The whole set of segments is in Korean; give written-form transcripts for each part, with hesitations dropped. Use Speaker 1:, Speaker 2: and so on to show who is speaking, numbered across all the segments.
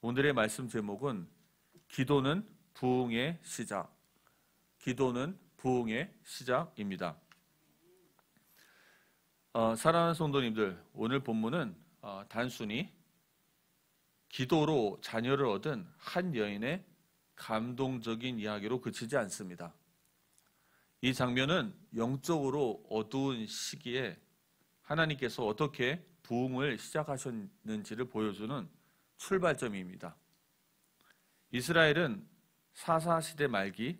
Speaker 1: 오늘의 말씀 제목은 기도는 부흥의 시작. 기도는 부흥의 시작입니다. 사랑하는 성도님들, 오늘 본문은 단순히 기도로 자녀를 얻은 한 여인의 감동적인 이야기로 그치지 않습니다. 이 장면은 영적으로 어두운 시기에 하나님께서 어떻게 부흥을 시작하셨는지를 보여주는 출발점입니다. 이스라엘은 사사시대 말기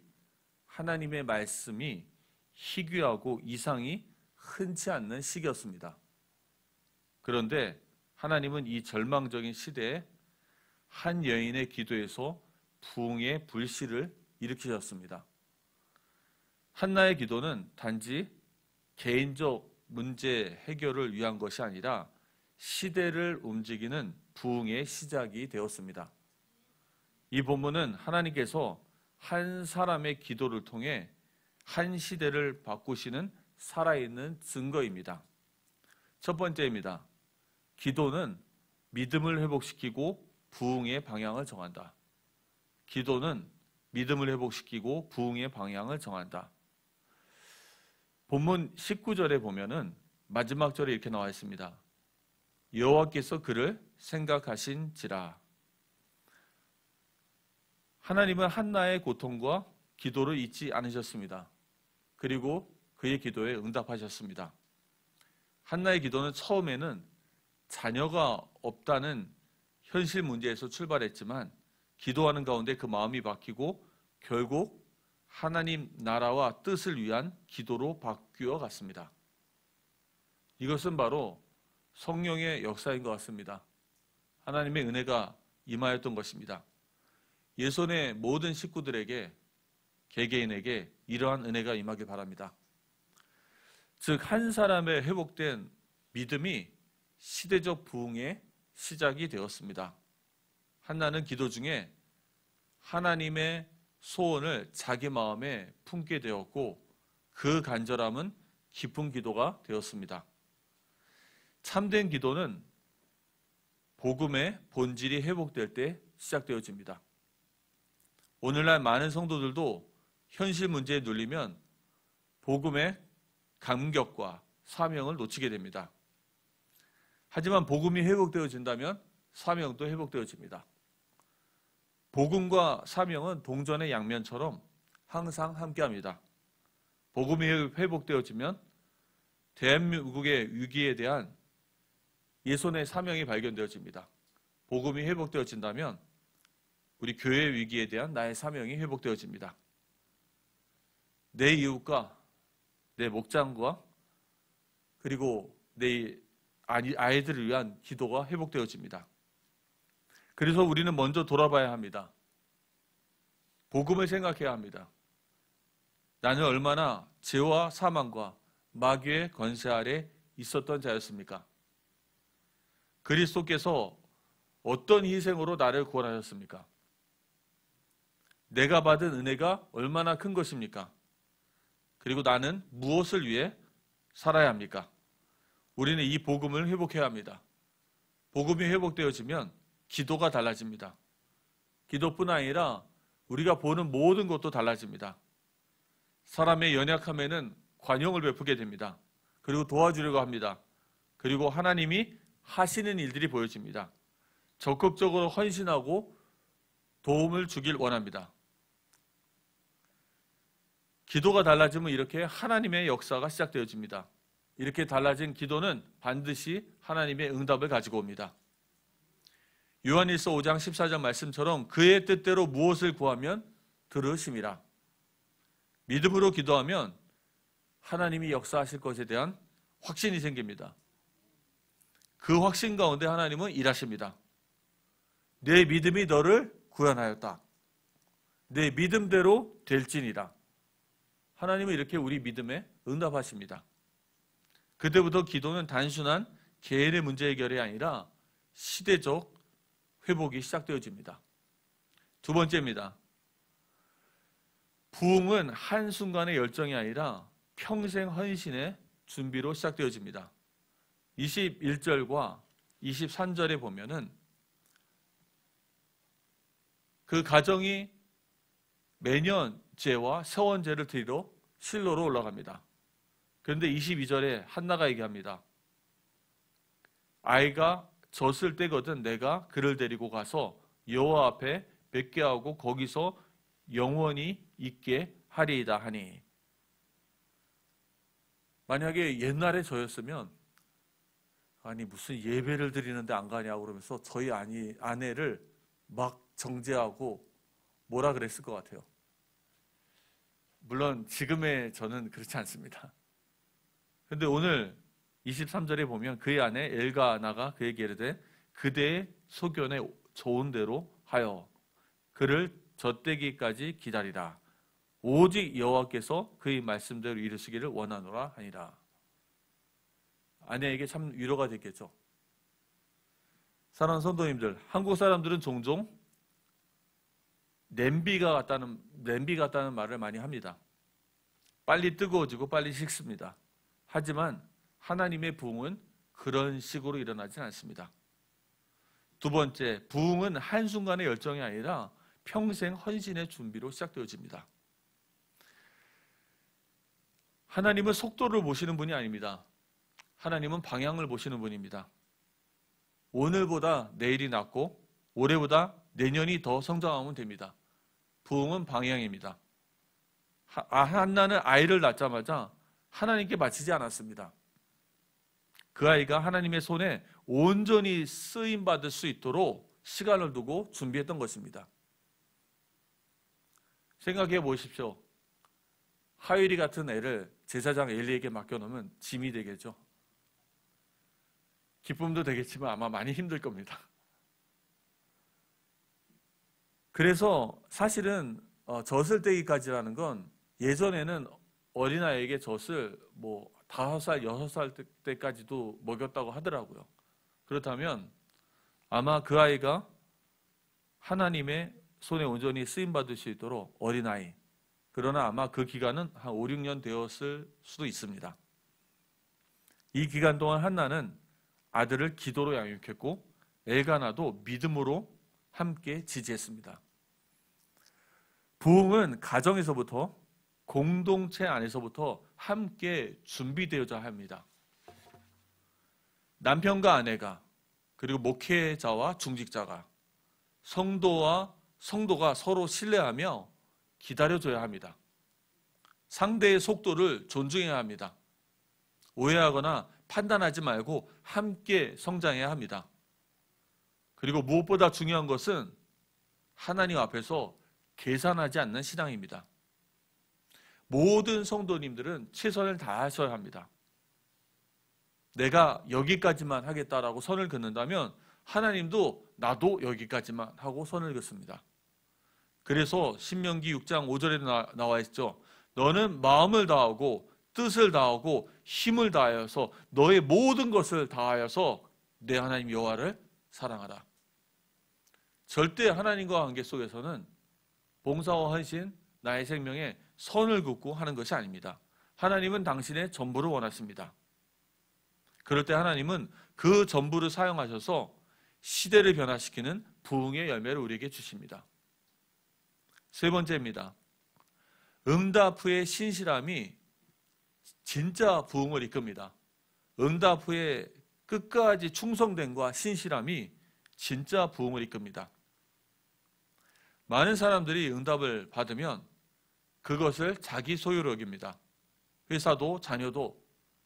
Speaker 1: 하나님의 말씀이 희귀하고 이상이 흔치 않는 시기였습니다. 그런데 하나님은 이 절망적인 시대에 한 여인의 기도에서 부흥의 불씨를 일으키셨습니다. 한나의 기도는 단지 개인적 문제 해결을 위한 것이 아니라 시대를 움직이는 부흥의 시작이 되었습니다. 이 본문은 하나님께서 한 사람의 기도를 통해 한 시대를 바꾸시는 살아있는 증거입니다. 첫 번째입니다. 기도는 믿음을 회복시키고 부흥의 방향을 정한다. 기도는 믿음을 회복시키고 부흥의 방향을 정한다. 본문 19절에 보면은 마지막 절에 이렇게 나와 있습니다. 여호와께서 그를 생각하신지라. 하나님은 한나의 고통과 기도를 잊지 않으셨습니다. 그리고 그의 기도에 응답하셨습니다. 한나의 기도는 처음에는 자녀가 없다는 현실 문제에서 출발했지만 기도하는 가운데 그 마음이 바뀌고 결국 하나님 나라와 뜻을 위한 기도로 바뀌어 갔습니다. 이것은 바로 성령의 역사인 것 같습니다. 하나님의 은혜가 임하였던 것입니다. 예손의 모든 식구들에게, 개개인에게 이러한 은혜가 임하길 바랍니다. 즉, 한 사람의 회복된 믿음이 시대적 부흥의 시작이 되었습니다. 한나는 기도 중에 하나님의 소원을 자기 마음에 품게 되었고 그 간절함은 깊은 기도가 되었습니다. 참된 기도는 복음의 본질이 회복될 때 시작되어집니다. 오늘날 많은 성도들도 현실 문제에 눌리면 복음의 감격과 사명을 놓치게 됩니다. 하지만 복음이 회복되어진다면 사명도 회복되어집니다. 복음과 사명은 동전의 양면처럼 항상 함께합니다. 복음이 회복되어지면 대한민국의 위기에 대한 예손의 사명이 발견되어집니다. 복음이 회복되어진다면 우리 교회의 위기에 대한 나의 사명이 회복되어집니다. 내 이웃과 내 목장과 그리고 내 아이들을 위한 기도가 회복되어집니다. 그래서 우리는 먼저 돌아봐야 합니다. 복음을 생각해야 합니다. 나는 얼마나 죄와 사망과 마귀의 권세 아래 있었던 자였습니까? 그리스도께서 어떤 희생으로 나를 구원하셨습니까? 내가 받은 은혜가 얼마나 큰 것입니까? 그리고 나는 무엇을 위해 살아야 합니까? 우리는 이 복음을 회복해야 합니다. 복음이 회복되어지면 기도가 달라집니다. 기도뿐 아니라 우리가 보는 모든 것도 달라집니다. 사람의 연약함에는 관용을 베푸게 됩니다. 그리고 도와주려고 합니다. 그리고 하나님이 하시는 일들이 보여집니다. 적극적으로 헌신하고 도움을 주길 원합니다. 기도가 달라지면 이렇게 하나님의 역사가 시작되어집니다. 이렇게 달라진 기도는 반드시 하나님의 응답을 가지고 옵니다. 요한일서 5장 14절 말씀처럼 그의 뜻대로 무엇을 구하면 들으심이라. 믿음으로 기도하면 하나님이 역사하실 것에 대한 확신이 생깁니다. 그 확신 가운데 하나님은 일하십니다. 내 믿음이 너를 구원하였다. 내 믿음대로 될지니라. 하나님은 이렇게 우리 믿음에 응답하십니다. 그때부터 기도는 단순한 개인의 문제 해결이 아니라 시대적 회복이 시작되어집니다. 두 번째입니다. 부흥은 한순간의 열정이 아니라 평생 헌신의 준비로 시작되어집니다. 21절과 23절에 보면은 그 가정이 매년 제와 세원제를 드리러 실로로 올라갑니다. 그런데 22절에 한나가 얘기합니다. 아이가 젖을 때거든 내가 그를 데리고 가서 여호와 앞에 뵙게 하고 거기서 영원히 있게 하리이다 하니. 만약에 옛날에 저였으면 아니 무슨 예배를 드리는데 안 가냐고 그러면서 저희 아내를 막 정죄하고 뭐라 그랬을 것 같아요. 물론 지금의 저는 그렇지 않습니다. 그런데 오늘 23절에 보면 그의 아내 엘가나가 그에게 이르되 그대의 소견에 좋은 대로 하여 그를 젖되기까지 기다리라. 오직 여호와께서 그의 말씀대로 이루시기를 원하노라 하니라. 아내에게 참 위로가 됐겠죠. 사랑하는 성도님들, 한국 사람들은 종종 냄비가 같다는 말을 많이 합니다. 빨리 뜨거워지고 빨리 식습니다. 하지만 하나님의 부흥은 그런 식으로 일어나진 않습니다. 두 번째, 부흥은 한순간의 열정이 아니라 평생 헌신의 준비로 시작되어집니다. 하나님은 속도를 보시는 분이 아닙니다. 하나님은 방향을 보시는 분입니다. 오늘보다 내일이 낫고 올해보다 내년이 더 성장하면 됩니다. 부흥은 방향입니다. 한나는 아이를 낳자마자 하나님께 바치지 않았습니다. 그 아이가 하나님의 손에 온전히 쓰임받을 수 있도록 시간을 두고 준비했던 것입니다. 생각해 보십시오. 하율이 같은 애를 제사장 엘리에게 맡겨놓으면 짐이 되겠죠. 기쁨도 되겠지만 아마 많이 힘들 겁니다. 그래서 사실은 젖을 떼기까지라는 건 예전에는 어린아이에게 젖을 5살, 6살 때까지도 먹였다고 하더라고요. 그렇다면 아마 그 아이가 하나님의 손에 온전히 쓰임받을 수 있도록 어린아이, 그러나 아마 그 기간은 한 5, 6년 되었을 수도 있습니다. 이 기간 동안 한나는 아들을 기도로 양육했고 엘가나도 믿음으로 함께 지지했습니다. 부흥은 가정에서부터, 공동체 안에서부터 함께 준비되어야 합니다. 남편과 아내가, 그리고 목회자와 중직자가, 성도가 서로 신뢰하며 기다려줘야 합니다. 상대의 속도를 존중해야 합니다. 오해하거나 판단하지 말고 함께 성장해야 합니다. 그리고 무엇보다 중요한 것은 하나님 앞에서 계산하지 않는 신앙입니다. 모든 성도님들은 최선을 다하셔야 합니다. 내가 여기까지만 하겠다라고 선을 긋는다면 하나님도 나도 여기까지만 하고 선을 긋습니다. 그래서 신명기 6장 5절에 나와 있죠. 너는 마음을 다하고 뜻을 다하고 힘을 다하여서 너의 모든 것을 다하여서 내 하나님 여호와를 사랑하라. 절대 하나님과 관계 속에서는 봉사와 헌신, 나의 생명에 선을 긋고 하는 것이 아닙니다. 하나님은 당신의 전부를 원하십니다. 그럴 때 하나님은 그 전부를 사용하셔서 시대를 변화시키는 부흥의 열매를 우리에게 주십니다. 세 번째입니다. 응답 후의 신실함이 진짜 부흥을 이끕니다. 응답 후에 끝까지 충성됨과 신실함이 진짜 부흥을 이끕니다. 많은 사람들이 응답을 받으면 그것을 자기 소유로 여깁니다. 회사도 자녀도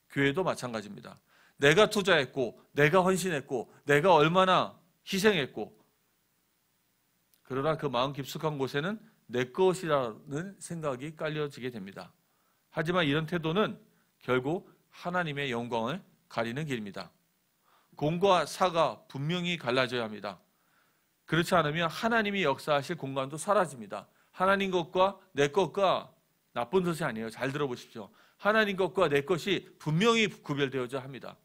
Speaker 1: 교회도 마찬가지입니다. 내가 투자했고 내가 헌신했고 내가 얼마나 희생했고, 그러나 그 마음 깊숙한 곳에는 내 것이라는 생각이 깔려지게 됩니다. 하지만 이런 태도는 결국 하나님의 영광을 가리는 길입니다. 공과 사가 분명히 갈라져야 합니다. 그렇지 않으면 하나님이 역사하실 공간도 사라집니다. 하나님 것과 내 것과 나쁜 것이 아니에요. 잘 들어보십시오. 하나님 것과 내 것이 분명히 구별되어야 합니다.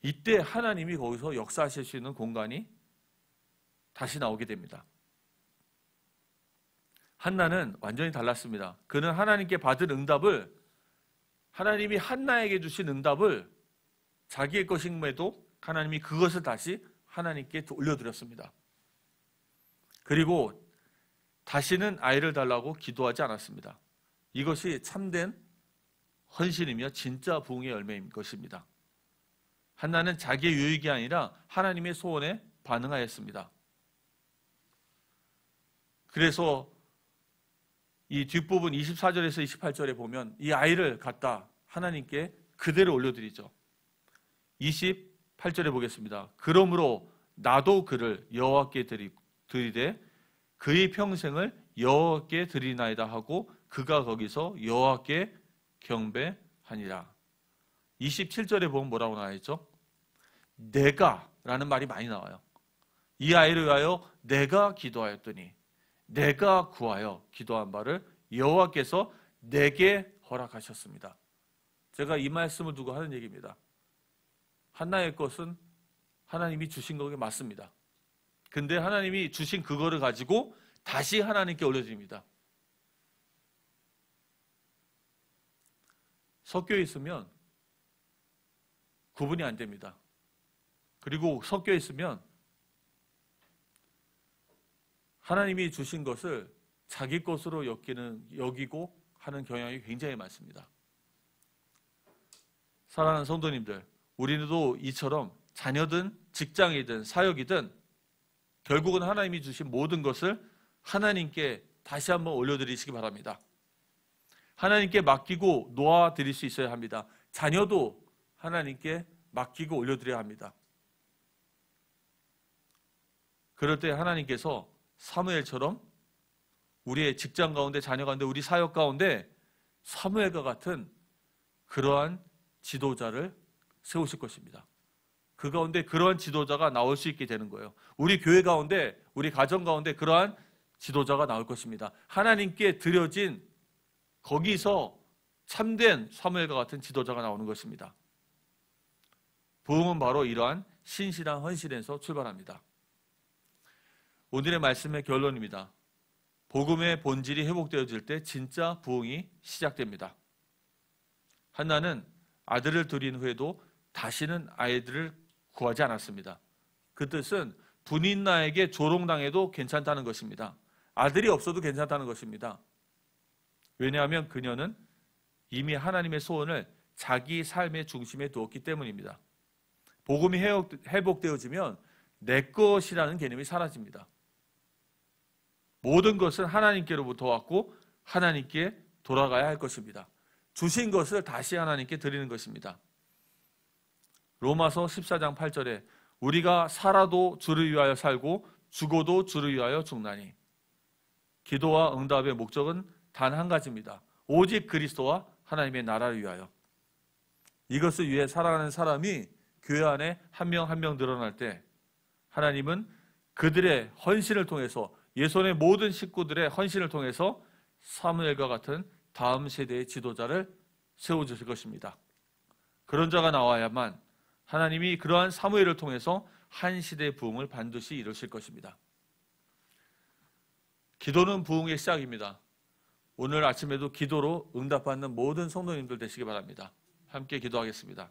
Speaker 1: 이때 하나님이 거기서 역사하실 수 있는 공간이 다시 나오게 됩니다. 한나는 완전히 달랐습니다. 그는 하나님께 받은 응답을, 하나님이 한나에게 주신 응답을 자기의 것임에도 하나님이 그것을 다시 하나님께 올려드렸습니다. 그리고 다시는 아이를 달라고 기도하지 않았습니다. 이것이 참된 헌신이며 진짜 부흥의 열매인 것입니다. 한나는 자기의 유익이 아니라 하나님의 소원에 반응하였습니다. 그래서 이 뒷부분 24절에서 28절에 보면 이 아이를 갖다 하나님께 그대로 올려드리죠. 28절에 보겠습니다. 그러므로 나도 그를 여호와께 드리되 그의 평생을 여호와께 드리나이다 하고 그가 거기서 여호와께 경배하니라. 27절에 보면 뭐라고 나와 있죠? 내가 라는 말이 많이 나와요. 이 아이를 위하여 내가 기도하였더니 내가 구하여 기도한 바를 여호와께서 내게 허락하셨습니다. 제가 이 말씀을 두고 하는 얘기입니다. 한나의 것은 하나님이 주신 것이 맞습니다. 근데 하나님이 주신 그거를 가지고 다시 하나님께 올려드립니다. 섞여 있으면 구분이 안 됩니다. 그리고 섞여 있으면 하나님이 주신 것을 자기 것으로 여기고 하는 경향이 굉장히 많습니다. 사랑하는 성도님들, 우리도 이처럼 자녀든 직장이든 사역이든 결국은 하나님이 주신 모든 것을 하나님께 다시 한번 올려드리시기 바랍니다. 하나님께 맡기고 놓아드릴 수 있어야 합니다. 자녀도 하나님께 맡기고 올려드려야 합니다. 그럴 때 하나님께서 사무엘처럼 우리의 직장 가운데, 자녀 가운데, 우리 사역 가운데 사무엘과 같은 그러한 지도자를 세우실 것입니다. 그 가운데 그러한 지도자가 나올 수 있게 되는 거예요. 우리 교회 가운데, 우리 가정 가운데 그러한 지도자가 나올 것입니다. 하나님께 드려진 거기서 참된 사무엘과 같은 지도자가 나오는 것입니다. 부흥은 바로 이러한 신실한 헌신에서 출발합니다. 오늘의 말씀의 결론입니다. 복음의 본질이 회복되어질 때 진짜 부흥이 시작됩니다. 한나는 아들을 들인 후에도 다시는 아이들을 구하지 않았습니다. 그 뜻은 분인나에게 조롱당해도 괜찮다는 것입니다. 아들이 없어도 괜찮다는 것입니다. 왜냐하면 그녀는 이미 하나님의 소원을 자기 삶의 중심에 두었기 때문입니다. 복음이 회복되어지면 내 것이라는 개념이 사라집니다. 모든 것은 하나님께로부터 왔고 하나님께 돌아가야 할 것입니다. 주신 것을 다시 하나님께 드리는 것입니다. 로마서 14장 8절에 우리가 살아도 주를 위하여 살고 죽어도 주를 위하여 죽나니. 기도와 응답의 목적은 단 한 가지입니다. 오직 그리스도와 하나님의 나라를 위하여. 이것을 위해 살아가는 사람이 교회 안에 한 명 한 명 늘어날 때 하나님은 그들의 헌신을 통해서, 예손의 모든 식구들의 헌신을 통해서 사무엘과 같은 다음 세대의 지도자를 세워주실 것입니다. 그런 자가 나와야만 하나님이 그러한 사무엘을 통해서 한 시대의 부흥을 반드시 이루실 것입니다. 기도는 부흥의 시작입니다. 오늘 아침에도 기도로 응답받는 모든 성도님들 되시기 바랍니다. 함께 기도하겠습니다.